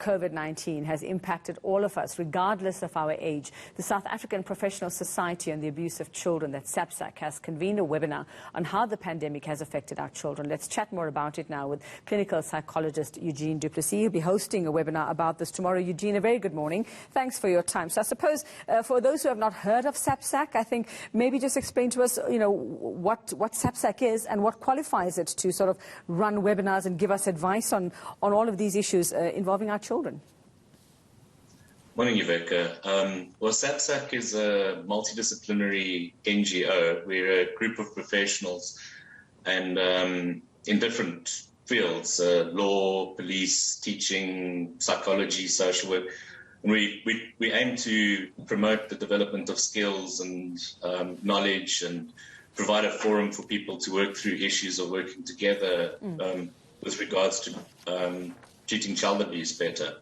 COVID-19 has impacted all of us, regardless of our age. The South African Professional Society on the Abuse of Children, that SAPSAC, has convened a webinar on how the pandemic has affected our children. Let's chat more about it now with clinical psychologist Eugene Du Plessis. He'll be hosting a webinar about this tomorrow. Eugene, a very good morning. Thanks for your time. So I suppose for those who have not heard of SAPSAC, I think maybe just explain to us, what SAPSAC is and what qualifies it to sort of run webinars and give us advice on all of these issues involving our children. Morning, Uveka. Well, SAPSAC is a multidisciplinary NGO. We're a group of professionals and in different fields, law, police, teaching, psychology, social work. We aim to promote the development of skills and knowledge and provide a forum for people to work through issues of working together with regards to treating child abuse better.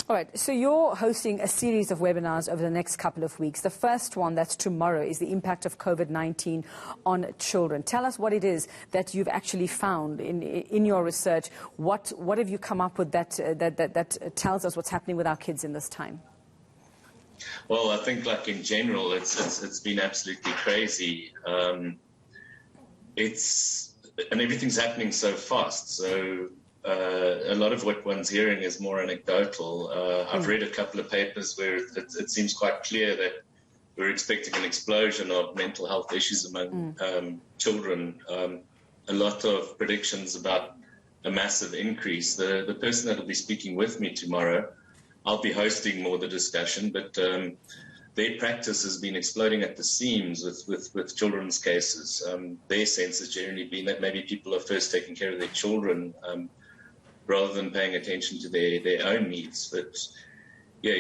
All right, so you're hosting a series of webinars over the next couple of weeks. The first one, that's tomorrow, is the impact of COVID-19 on children. Tell us what it is that you've actually found in your research. What have you come up with that tells us what's happening with our kids in this time? Well, I think, like, in general, it's been absolutely crazy. And everything's happening so fast. So a lot of what one's hearing is more anecdotal. I've read a couple of papers where it seems quite clear that we're expecting an explosion of mental health issues among children. A lot of predictions about a massive increase. The person that will be speaking with me tomorrow, I'll be hosting more of the discussion, but their practice has been exploding at the seams with children's cases. Their sense has generally been that maybe people are first taking care of their children rather than paying attention to their own needs. But yeah,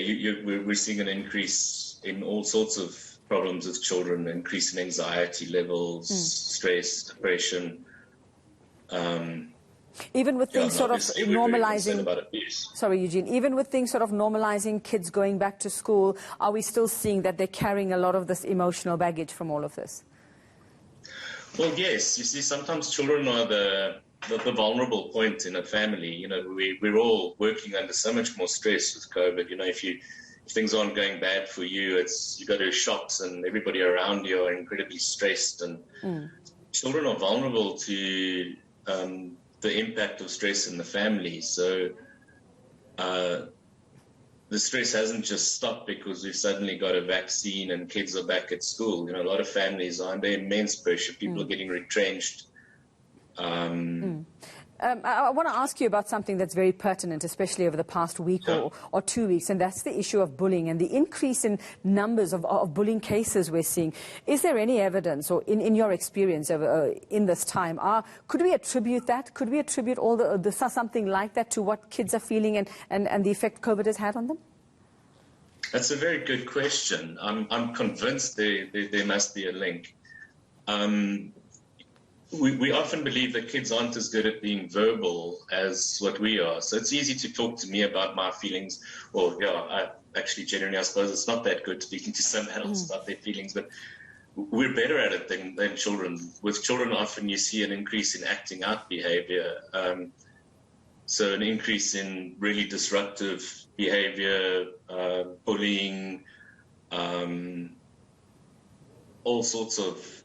we're seeing an increase in all sorts of problems with children, increase in anxiety levels, stress, depression. Even with things sort of normalizing, sorry, Eugene, even with things sort of normalizing kids going back to school, are we still seeing that they're carrying a lot of this emotional baggage from all of this? Well, yes. You see, sometimes children are the vulnerable point in a family. We're all working under so much more stress with COVID. If things aren't going bad for you, you go to shops and everybody around you are incredibly stressed, and children are vulnerable to the impact of stress in the family. So the stress hasn't just stopped because we've suddenly got a vaccine and kids are back at school. A lot of families are under immense pressure. People are getting retrenched. I want to ask you about something that's very pertinent, especially over the past week or 2 weeks, and that's the issue of bullying and the increase in numbers of bullying cases we're seeing. Is there any evidence, or in your experience in this time, could we attribute that? Could we attribute something like that to what kids are feeling and the effect COVID has had on them? That's a very good question. I'm convinced there must be a link. We often believe that kids aren't as good at being verbal as what we are. So it's easy to talk to me about my feelings, or generally, I suppose it's not that good speaking to some adults about their feelings, but we're better at it than children. With children, often you see an increase in acting out behavior. So an increase in really disruptive behavior, bullying, all sorts of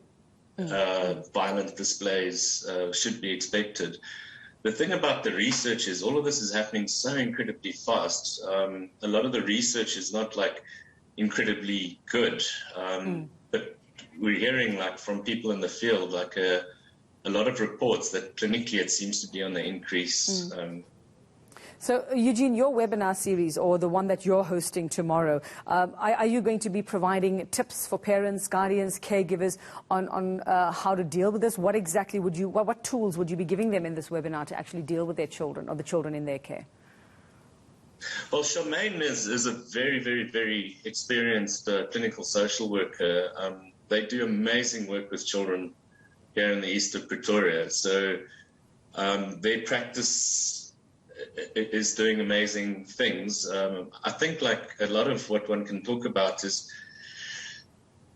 violent displays should be expected. The thing about the research is all of this is happening so incredibly fast. A lot of the research is not incredibly good, but we're hearing from people in the field a lot of reports that clinically it seems to be on the increase. So, Eugene, your webinar series, or the one that you're hosting tomorrow, are you going to be providing tips for parents, guardians, caregivers on how to deal with this? What exactly what tools would you be giving them in this webinar to actually deal with their children or the children in their care? Well, Charmaine is a very, very, very experienced clinical social worker. They do amazing work with children here in the east of Pretoria. So their practice is doing amazing things. I think a lot of what one can talk about is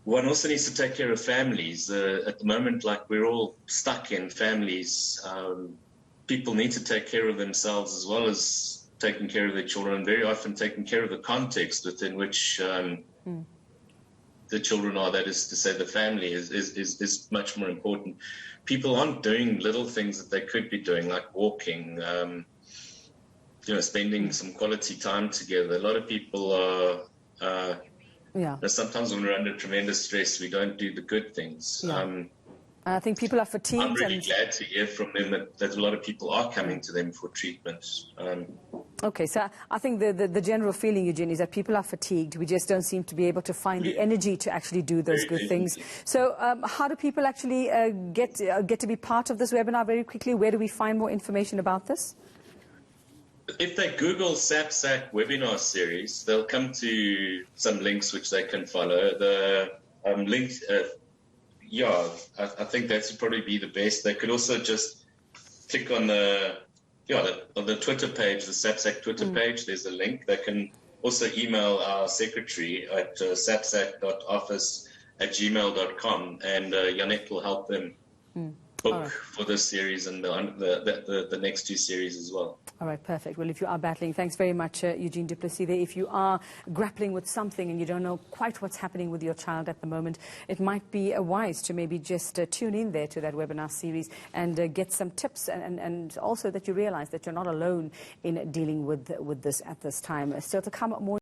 one also needs to take care of families. At the moment, we're all stuck in families. People need to take care of themselves as well as taking care of their children, and very often taking care of the context within which the children are, that is to say the family, is much more important. People aren't doing little things that they could be doing, like walking, spending some quality time together. A lot of people are, sometimes when we're under tremendous stress, we don't do the good things. Yeah. I think people are fatigued. I'm really glad to hear from them that a lot of people are coming to them for treatment. Okay, so I think the general feeling, Eugene, is that people are fatigued. We just don't seem to be able to find the energy to actually do those good things. So how do people actually get to be part of this webinar very quickly? Where do we find more information about this? If they Google SAPSAC webinar series, they'll come to some links which they can follow. The link... I think that would probably be the best. They could also just click on the Twitter page, the SAPSAC Twitter page. There's a link. They can also email our secretary at sapsac.office@gmail.com, and Yannick will help them book for this series and the next two series as well. All right, perfect. Well, if you are battling, thanks very much, Eugene Du Plessis. If you are grappling with something and you don't know quite what's happening with your child at the moment, it might be wise to maybe just tune in there to that webinar series and get some tips, and also that you realize that you're not alone in dealing with this at this time. Still to come, more